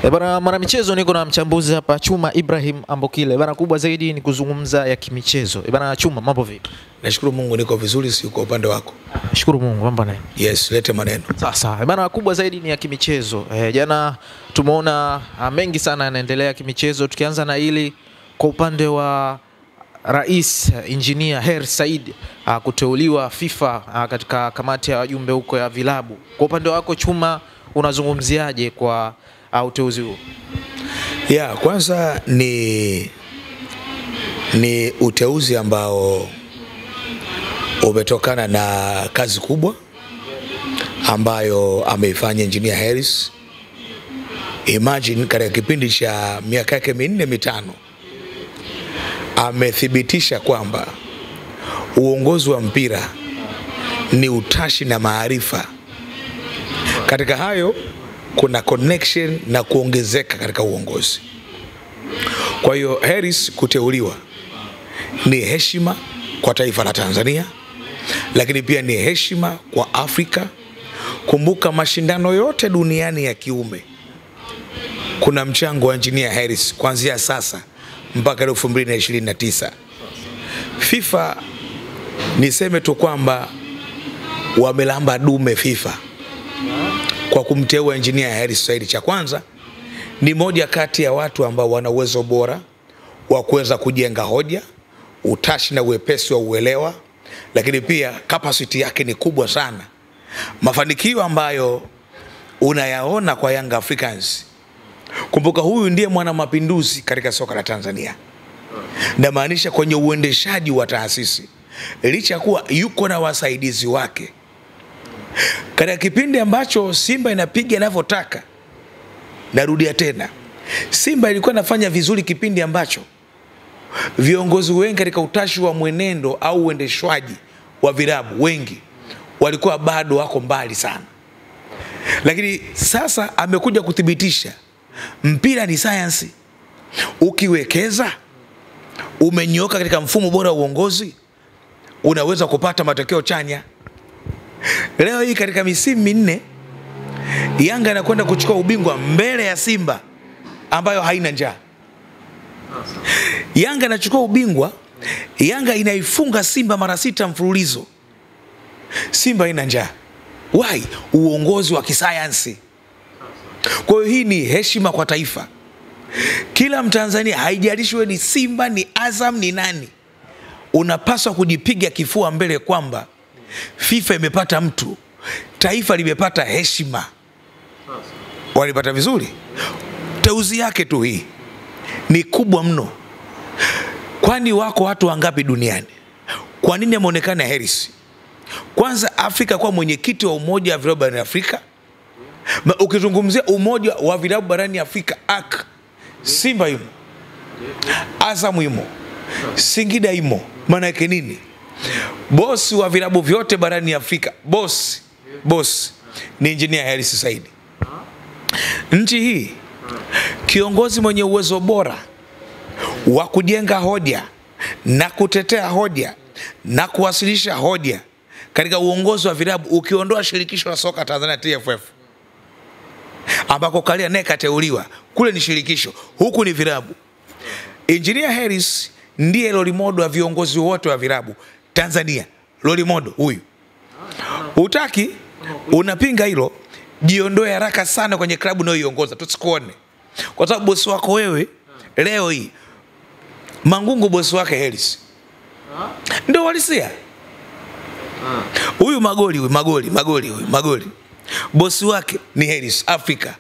Bana mwana michezo, niko na mchambuzi hapa Chuma Ibrahim Ambokile. Bana kubwa zaidi ni kuzungumza ya kimichezo. Bana Chuma, mambo vipi? Nashukuru Mungu niko vizuri, si kwa upande wako? Nashukuru Mungu, mambo nae. Yes, lete maneno. Sasa bana kubwa zaidi ni ya kimichezo. Jana tumeona mengi sana yanaendelea kimichezo, tukianza na hili kwa upande wa Rais Engineer Hersi Said kuteuliwa FIFA katika kamati ya wajumbe huko ya vilabu. Kwa upande wako Chuma, unazungumziaje kwa uteuzi huo? Kwanza ni uteuzi ambao umetokana na kazi kubwa ambayo ameifanya Engineer Hersi. Imagine katika kipindi cha miaka yake 4-5 amethibitisha kwamba uongozi wa mpira ni utashi na maarifa. Katika hayo kuna connection na kuongezeka katika uongozi. Kwa hiyo Hersi kuteuliwa ni heshima kwa taifa la Tanzania, lakini pia ni heshima kwa Afrika. Kumbuka mashindano yote duniani ya kiume kuna mchango wa Engineer Hersi kuanzia sasa mpaka 2029. FIFA niseme tu kwamba wamelamba dume FIFA kwa kumteua Engineer Hersi Said. Cha kwanza ni moja kati ya watu ambao wana uwezo bora wa kuweza kujenga hoja, utashi na uwepesi wa uelewa, lakini pia capacity yake ni kubwa sana. Mafanikio ambayo unayaona kwa Young Africans, kumbuka huyu ndiye mwana mapinduzi katika soka la Tanzania. Na maanisha kwenye uendeshaji wa taasisi, licha kuwa yuko na wasaidizi wake. Katika kipindi ambacho Simba inapiga inavyotaka, narudia tena, Simba ilikuwa inafanya vizuri kipindi ambacho viongozi wengi katika utashi wa mwenendo au uendeshwaji wa vilabu wengi walikuwa bado wako mbali sana. Lakini sasa amekuja kuthibitisha mpira ni science. Ukiwekeza, umenyoka katika mfumo bora wa uongozi, unaweza kupata matokeo chanya. Leo hii katika misimu 4 Yanga inakwenda kuchukua ubingwa mbele ya Simba ambayo haina njaa. Yanga inachukua ubingwa, Yanga inaifunga Simba mara 6 mfululizo. Simba haina njaa. Why? Uongozi wa kisayansi. Kwa hiyo hii ni heshima kwa taifa. Kila Mtanzania, haijalishi wewe ni Simba, ni Azam, ni nani, unapaswa kujipiga kifua mbele kwamba FIFA imepata mtu, taifa limepata heshima. Walipata vizuri. Teuzi yake tu hii ni kubwa mno. Kwani wako watu wangapi duniani? Kwa nini ameonekana Hersi? Kwanza Afrika kwa mwenyekiti wa umoja wa vilabu barani Afrika. Ukizungumzia umoja wa vilabu barani Afrika, Simba imo, Azam imo, Singida imo. Maana yake nini? Bosi wa vilabu vyote barani Afrika, boss ni Engineer Hersi Said. Nchi hii kiongozi mwenye uwezo bora wa kujenga hoja na kutetea hoja na kuwasilisha hoja katika uongozi wa vilabu, ukiondoa shirikisho la soka Tanzania TFF ambako Kalia naye kateuliwa, kule ni shirikisho, huku ni vilabu. Engineer Hersi ndiye role model wa viongozi wote wa vilabu Tanzania. Role model huyu. Utaki, unapinga hilo, jiondoe haraka sana kwenye klabu unayoiongoza, tusikuone. Kwa sababu bosi wako wewe leo hii Mangungu, bosi wake Hersi ndio walisia. Huyu Magoli bosi wake ni Hersi Afrika.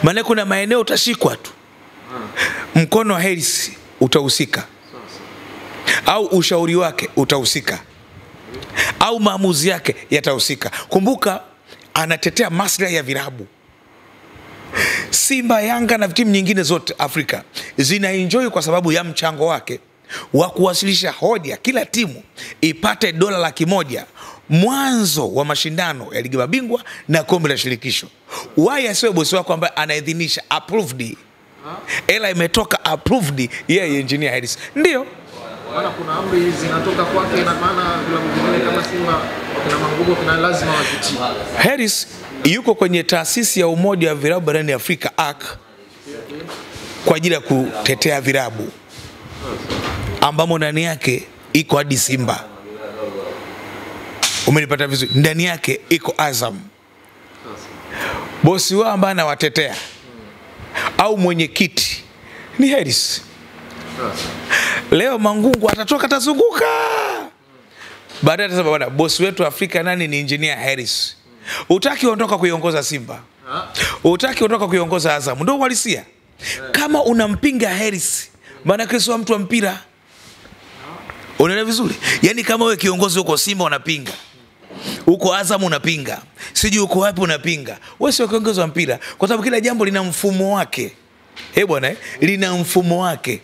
Maana kuna maeneo utashikwa tu, mkono wa Hersi utahusika, au ushauri wake utahusika, au maamuzi yake yatahusika. Kumbuka anatetea maslahi ya vilabu. Simba, Yanga na timu nyingine zote Afrika zinaenjoy kwa sababu ya mchango wake wa kuwasilisha hoja. Kila timu ipate $100,000 mwanzo wa mashindano ya ligi mabingwa na kombe la shirikisho. Why asiwe bosi wako ambaye anaidhinisha approved? Ela imetoka approved yeye Engineer Hersi. Ndio maana kuna amri zinatoka kwake, na maana vilabu vingine kama Simba Kina Mangungu kina lazima wapitie. Harris yuko kwenye taasisi ya umoja wa vilabu barani Afrika AC kwa ajili ya kutetea vilabu ambamo ndani yake iko hadi Simba. Umenipata vizuri? Ndani yake iko Azam. Bosi wao ambaye anawatetea au mwenyekiti ni Harris. Leo Mangungu atatoka atazunguka. Baadaye atasema bwana, bosi wetu Afrika nani? Ni engineer Harris. Utaki ondoka kuiongoza Simba. Utaki ondoka kuiongoza Azam. Ndio uhalisia. Kama unampinga Harris, maana kesho mtu wa mpira. Unaelewa vizuri? Yaani kama wewe kiongozi uko Simba unapinga, uko Azam unapinga, sijui uko wapi unapinga, wewe sio kiongozi wa mpira, kwa sababu kila jambo lina mfumo wake. Bwana, lina mfumo wake.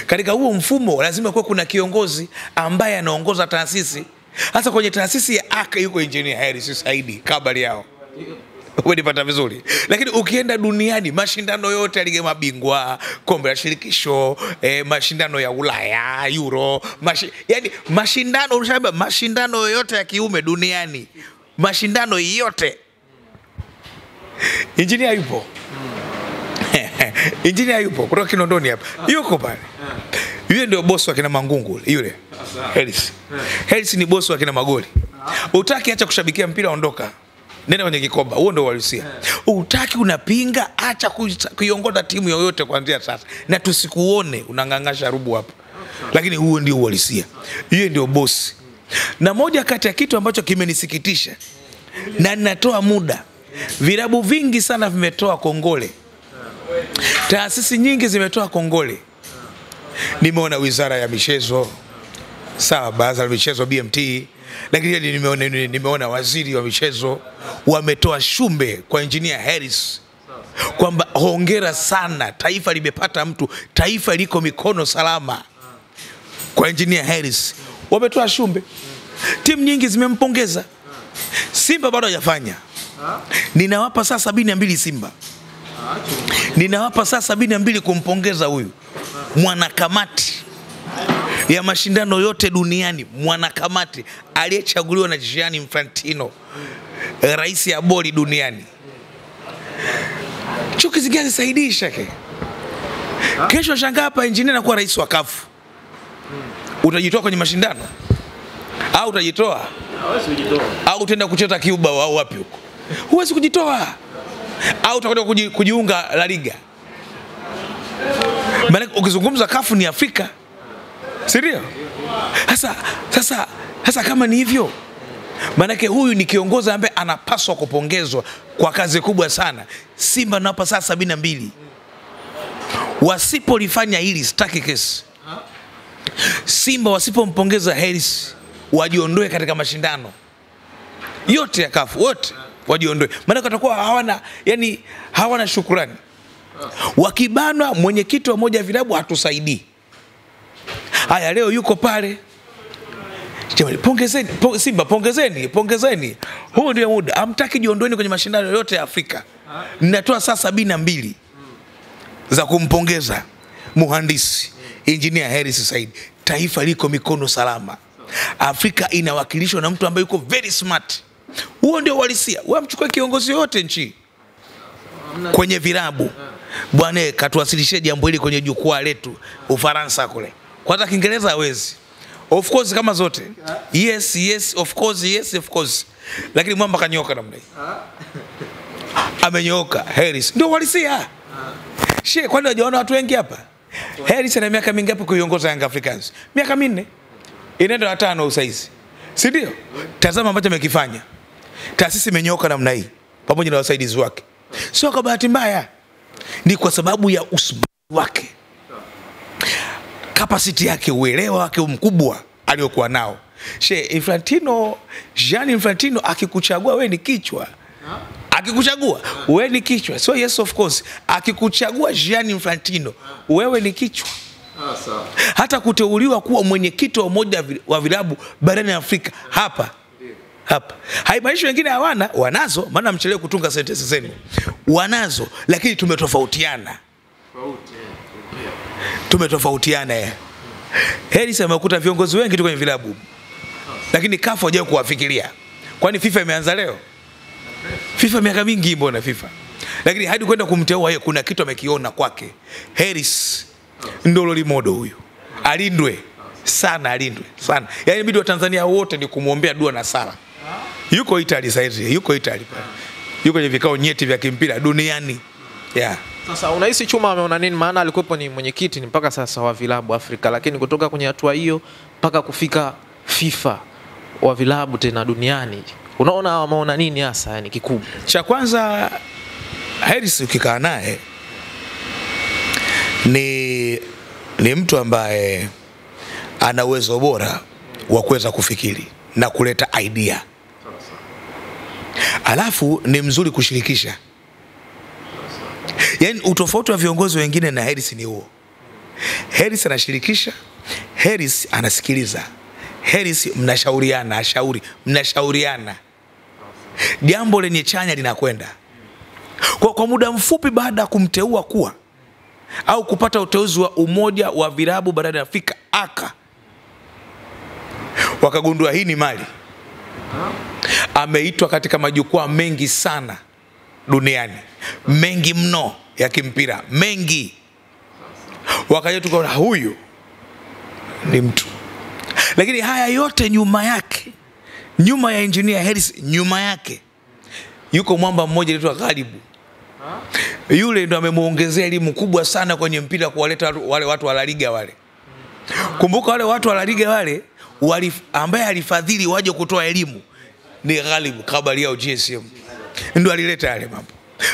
Katika huo mfumo lazima kuwe kuna kiongozi ambaye anaongoza taasisi. Hasa kwenye taasisi ya AK yuko engineer Harris Saidi kabla yao. Umenipata vizuri? Lakini ukienda duniani, mashindano yote ya ligi mabingwa, kombe la shirikisho, mashindano ya Ulaya, Euro, yani mashindano yote ya kiume duniani, mashindano yote, engineer yupo. Engineer yupo kutoka Kinondoni hapa. Yuko pale. Yule ndio boss wa kina Mangungu yule. Harris. Harris ni boss wa kina Magoli. Utaki acha kushabikia mpira, ondoka. Nenda kwenye kikoba. Huo ndio uhalisia. Utaki unapinga, acha kuiongoza timu yoyote kuanzia sasa. Na tusikuone unangangasha rubu hapa. Lakini huo ndio uhalisia. Yeye ndio boss. Na moja kati ya kitu ambacho kimenisikitisha, na ninatoa muda, vilabu vingi sana vimetoa kongole. Taasisi nyingi zimetoa kongole. Nimeona Wizara ya Michezo, sawa, Baraza la Michezo BMT, lakini nimeona Waziri wa Michezo wametoa shumbe kwa engineer Harris kwamba hongera sana, taifa limepata mtu, taifa liko mikono salama kwa engineer Harris. Wametoa shumbe. Timu nyingi zimempongeza. Simba bado hajafanya. Ninawapa saa 72 Simba. Ninawapa saa 72 kumpongeza huyu mwanakamati ya mashindano yote duniani, mwanakamati aliyechaguliwa na Gianni Infantino, rais ya bodi duniani. Chuki zigiazi saidii shake. Kesho shangaa hapa engineer anakuwa rais wa CAF. Utajitoa kwenye mashindano? Au utajitoa? Hawezi kujitoa. Au utaenda kucheza Cuba au wapi huko? Huwezi kujitoa. Au utakwenda kujiunga La Liga. Maana ukizungumza CAF ni Afrika. Sirio? Sasa kama ni hivyo, maana huyu ni kiongozi ambaye anapaswa kupongezwa kwa kazi kubwa sana. Simba napa saa 72. Wasipolifanya hili sitaki kesi. Simba wasipompongeza Harris, wajiondoe katika mashindano yote ya CAF, wote wajiondoe. Maana watakuwa hawana shukrani. Wakibanwa mwenyekiti wa moja vilabu hatusaidii. Haya, leo yuko pale. Jamani, pongezeni, Simba pongezeni. Huo ndio muda. Hamtaki jiondoeni kwenye mashindano yote ya Afrika. Ninatoa saa 72 za kumpongeza muhandisi engineer Harris Said. Taifa liko mikono salama. Afrika inawakilishwa na mtu ambaye yuko very smart. Huo ndio uhalisia. Wewe mchukue kiongozi yote nchi kwenye vilabu, bwana, katuwasilishie jambo hili kwenye jukwaa letu Ufaransa kule. Kwanza Kiingereza hawezi. Of course kama zote. Yes, of course. Lakini mwamba kanyoka namna hii. Amenyoka Harris. Ndio uhalisia. Kwani hujaona watu wengi hapa? Harris ana miaka mingapi kuiongoza Young Africans? Miaka 4. Inaenda 5 usaizi. Si ndio? Tazama ambacho amekifanya. Taasisi imenyoka namna hii pamoja na wasaidizi wake. Sio kwa bahati mbaya. Ni kwa sababu ya usumbufu wake. Capacity yake, uelewa wake mkubwa aliokuwa nao. Gianni Infantino akikuchagua wewe ni kichwa. Akikuchagua wewe ni kichwa. So yes of course, akikuchagua Gianni Infantino wewe ni kichwa. Hata kuteuliwa kuwa mwenyekiti wa moja wa vilabu barani Afrika hapa. Haimaanishi wengine hawana, wanazo, maana mchelewe kutunga sentensi zenu. Wanazo, lakini tumetofautiana. Tumetofautiana. Harris amekuta viongozi wengi tu kwenye vilabu, lakini CAF hajawahi kuwafikiria Kwani FIFA imeanza leo? FIFA miaka mingi mbona FIFA. Lakini hadi kwenda kumteua yeye kuna kitu amekiona kwake. Harris ndio role model huyu. Alindwe sana, alindwe sana. Yaani bidii wa Tanzania wote ni kumuombea dua na sala. Yuko Italy sasa, yuko Italy pale. Yuko kwenye vikao nyeti vya kimpira duniani. Yeah. Sasa unahisi Chuma ameona nini? Maana alikuwa ni mwenyekiti ni mpaka sasa wa vilabu Afrika, lakini kutoka kwenye hatua hiyo mpaka kufika FIFA wa vilabu tena duniani, unaona ameona nini hasa yani kikubwa? Cha kwanza, Harris ukikaa naye ni mtu ambaye ana uwezo bora wa kuweza kufikiri na kuleta idea. Alafu ni mzuri kushirikisha. Yaani utofauti wa viongozi wengine na Harris ni huo. Harris anashirikisha, Harris anasikiliza. Harris mnashauriana, mnashauriana. Jambo lenye chanya linakwenda. Kwa muda mfupi baada ya kumteua kuwa au kupata uteuzi wa umoja wa vilabu barani Afrika aka wakagundua hii ni mali. Ameitwa katika majukwaa mengi sana duniani. Mengi mno ya kimpira, mengi. Wakaja tukaona huyu ni mtu. Lakini haya yote nyuma yake, nyuma ya Engineer Harris, nyuma yake yuko mwamba mmoja anaitwa Ghalibu. Yule ndo amemuongezea elimu kubwa sana kwenye mpira, kuwaleta wale watu wa La Liga wale. Kumbuka wale watu wa La Liga wale ambaye alifadhili waje kutoa elimu ni Ghalibu kabla ya GSM. Ndio alileta yale mambo.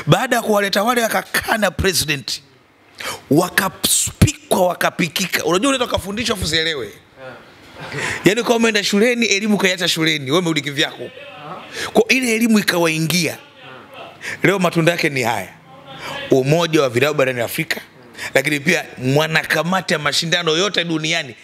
Baada ya kuwaleta wale akakaa na president, wakapikwa wakapikika. Unajua unataka kufundisha usielewe. Yaani kama umeenda shuleni elimu kaiacha shuleni, wewe umerudi kivyako. Kwa ile elimu ikawaingia. Leo matunda yake ni haya. Umoja wa vilabu barani Afrika, lakini pia mwanakamati ya mashindano yote duniani,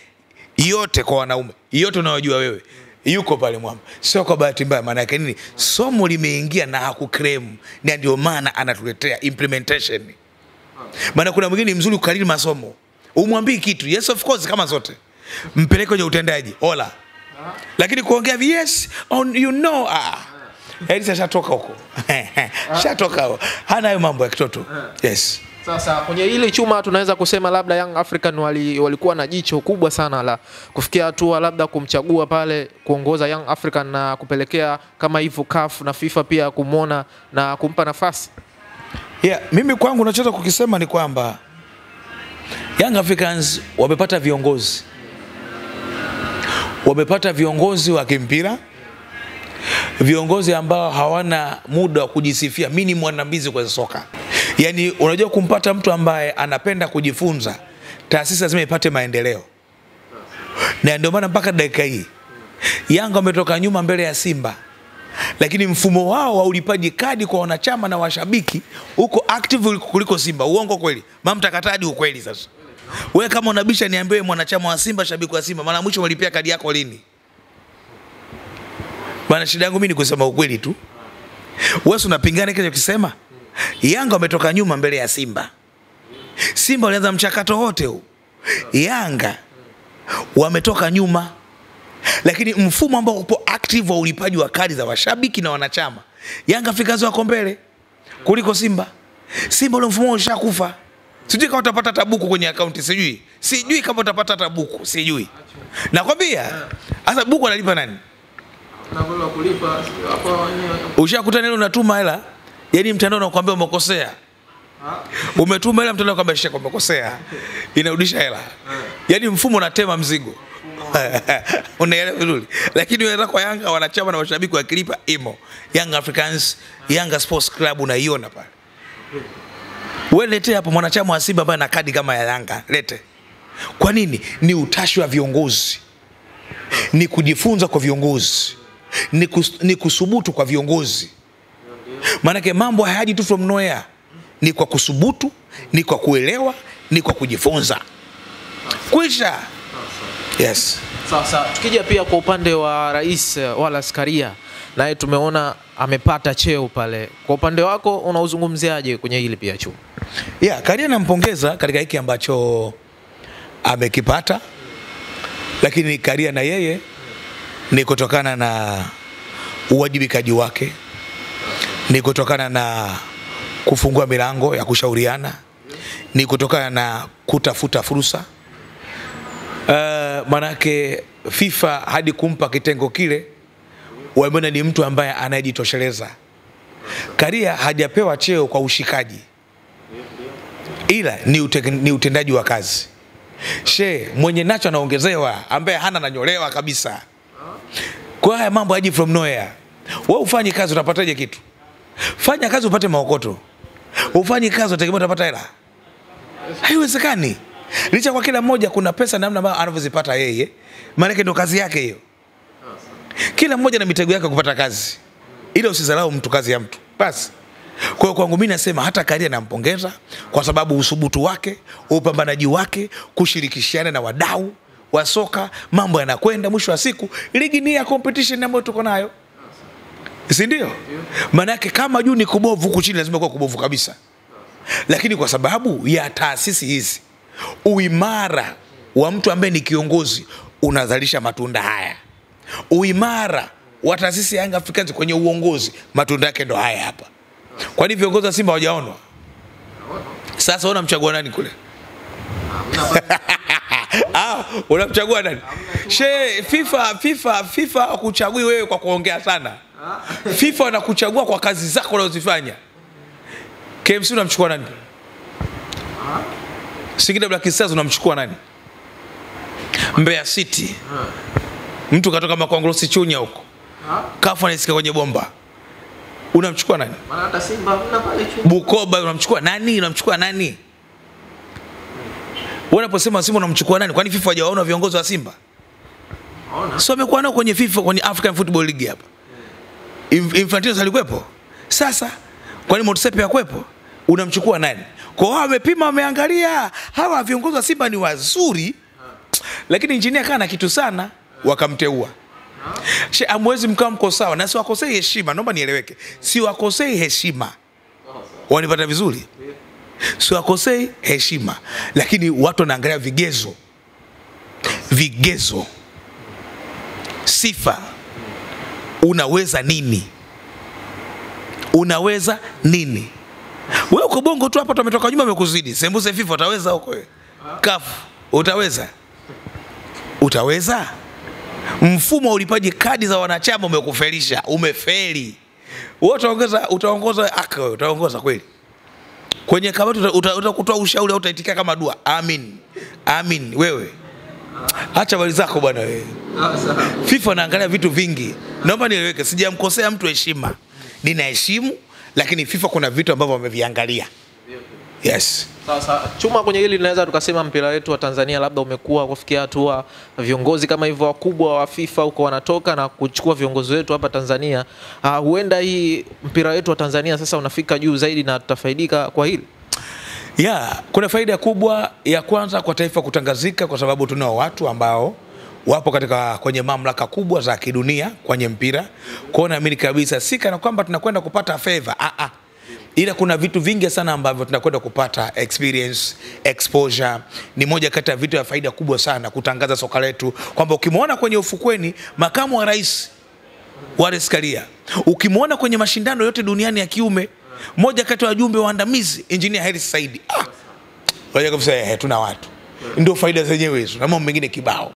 yote kwa wanaume, yote unayojua wewe, yuko pale mwamba. Sio kwa bahati mbaya, maana yake nini? Somo limeingia na hakukrem, na ndio maana anatuletea implementation. Maana kuna mwingine mzuri kukariri masomo, umwambie kitu yes of course kama zote, mpeleke kwenye utendaji hola, lakini kuongea yes on you know Harris shatoka huko. Shatoka huko. Hana hayo mambo ya kitoto. Yes. Sasa kwenye ile Chuma tunaweza kusema labda Young African walikuwa na jicho kubwa sana la kufikia hatua labda kumchagua pale kuongoza Young African na kupelekea kama hivyo CAF na FIFA pia kumuona na kumpa nafasi. Yeah, mimi kwangu nachotaka kukisema ni kwamba Young Africans wamepata viongozi. Wamepata viongozi wa kimpira. Viongozi ambao hawana muda wa kujisifia. Mimi ni mwanambizi kwa soka. Yaani unajua kumpata mtu ambaye anapenda kujifunza, taasisi lazima ipate maendeleo. Na ndio maana mpaka dakika hii Yanga wametoka nyuma mbele ya Simba. Lakini mfumo wao wa ulipaji kadi kwa wanachama na washabiki uko active kuliko Simba. Uongo kweli? Mama mtakataji ukweli sasa. Wewe kama unabisha niambie mwanachama wa Simba, shabiki wa Simba, mara mwisho walipia kadi yako lini? Bana, shida yangu mimi ni kusema ukweli tu. Wewe unapingana kile ukisema Yanga wametoka nyuma mbele ya Simba. Simba walianza mchakato wote huu. Yanga wametoka nyuma. Lakini mfumo ambao upo active wa ulipaji wa kadi za washabiki na wanachama, Yanga Africans wako mbele kuliko Simba. Simba ule mfumo ushakufa. Sijui kama utapata tabuku kwenye account, sijui. Sijui kama utapata tabuku, sijui. Nakwambia, sasa buku analipa nani? Na wale wa kulipa hapa wenyewe. Ushakuta neno unatuma hela, yaani mtandao unakuambia umekosea. Umetuma hela, mtandao unakuambia shika umekosea. Inarudisha hela. Yaani mfumo unatema mzigo. Unaelewa vizuri. Lakini wewe kwa Yanga wanachama na washabiki wakilipa imo. Young Africans, Yanga Sports Club unaiona pale. Wewe lete hapo mwanachama wa Simba ambaye ana kadi kama ya Yanga, lete. Kwa nini? Ni utashi wa viongozi. Ni kujifunza kwa viongozi. Ni kusubutu kwa viongozi. Maana mambo hayaji tu from nowhere. Ni kwa kusubutu, ni kwa kuelewa, ni kwa kujifunza. Kuisha. Yes. Sasa tukija pia kwa upande wa Rais Wallace Karia, naye tumeona amepata cheo pale. Kwa upande wako unauzungumziaje kwenye hili pia Chuma? Yeah, Karia nampongeza katika hiki ambacho amekipata. Lakini Karia na yeye ni kutokana na uwajibikaji wake, ni kutokana na kufungua milango ya kushauriana, ni kutokana na kutafuta fursa. Manake FIFA hadi kumpa kitengo kile wameona ni mtu ambaye anayejitosheleza. Karia hajapewa cheo kwa ushikaji, ila ni utendaji wa kazi. Mwenye nacho anaongezewa, ambaye hana nanyolewa kabisa. Kwa haya mambo haji from nowhere. Wewe ufanye kazi utapataje kitu? Fanya kazi upate maokoto. Ufanye kazi utategemea utapata hela. Haiwezekani. Licha kwa kila mmoja kuna pesa namna ambayo anavyozipata yeye. Maana yake ndo kazi yake hiyo. Kila mmoja na mitego yake kupata kazi. Ila usidharau mtu kazi ya mtu. Basi. Kwa hiyo kwangu mimi nasema hata Karia nampongeza kwa sababu usubutu wake, upambanaji wake, kushirikishana na wadau wa soka, mambo yanakwenda, mwisho wa siku ligi ni ya competition ambayo tuko nayo. Si ndio? Maana yake kama juu ni kubovu, huku chini lazima kuwa kubovu kabisa. Lakini kwa sababu ya taasisi hizi, uimara wa mtu ambaye ni kiongozi unazalisha matunda haya. Uimara wa taasisi ya Young Africans kwenye uongozi, matunda yake ndo haya hapa. Kwani viongozi wa Simba hawajaonwa? Sasa unamchagua nani kule? Unamchagua nani? FIFA hakuchagui wewe kwa kuongea sana. FIFA wanakuchagua kwa kazi zako unazozifanya. KMC unamchukua nani? Singida Black Stars unamchukua nani? Mbeya City. Mtu katoka Makongolosi Chunya huko. Kafu anaisikia kwenye bomba. Unamchukua nani? Maana hata Simba mna pale Chunya. Bukoba unamchukua nani? Unamchukua nani? Wanaposema Simba unamchukua nani? Kwani FIFA hawajaona viongozi wa Simba? Sio amekuwa nao kwenye FIFA, kwenye African Football League hapa. Infantino alikuwepo. Sasa kwani Motsepe hakuwepo? Unamchukua nani? Kwa hiyo wamepima, wameangalia hawa viongozi wa Simba ni wazuri, lakini injinia kana kitu sana wakamteua. Amwezi mkamko sawa, na si wakosei heshima, naomba nieleweke. Si wakosei heshima. Wanipata vizuri? Si wakosei heshima, lakini watu wanaangalia vigezo. Vigezo. Sifa. Unaweza nini? Unaweza nini? Wewe uko Bongo tu hapa, tumetoka nyuma umekuzidi. Sembuse FIFA utaweza huko wewe? Kafu utaweza? Utaweza? Mfumo ulipaji kadi za wanachama umekufelisha, umefeli. Wewe utaongoza kweli? Kwenye kamati utakutoa ushauri au utaitikia kama dua? Amin. Amin wewe. Acha bali zako bwana wewe. FIFA naangalia vitu vingi. Naomba nieleweke, sijamkosea mtu heshima. Ninaheshimu, lakini FIFA kuna vitu ambavyo wameviangalia. Yes. Sasa Chuma, kwenye hili tunaweza tukasema mpira wetu wa Tanzania labda umekuwa kufikia hatua viongozi kama hivyo wakubwa wa FIFA huko wanatoka na kuchukua viongozi wetu hapa Tanzania. Huenda hii mpira wetu wa Tanzania sasa unafika juu zaidi na tutafaidika kwa hili. Kuna faida kubwa ya kwanza kwa taifa kutangazika, kwa sababu tunao watu ambao wapo kwenye mamlaka kubwa za kidunia kwenye mpira. Kwa naamini kabisa si kana kwamba tunakwenda kupata favor. Ila kuna vitu vingi sana ambavyo tunakwenda kupata experience, exposure. Ni moja kati ya vitu ya faida kubwa sana kutangaza soka letu, kwamba ukimwona kwenye ufukweni makamu wa rais Wallace Karia, ukimwona kwenye mashindano yote duniani ya kiume, moja kati ya wajumbe waandamizi Engineer Hersi Said. Waje kabisa tuna watu. Ndio faida zenyewe hizo na mambo mengine kibao.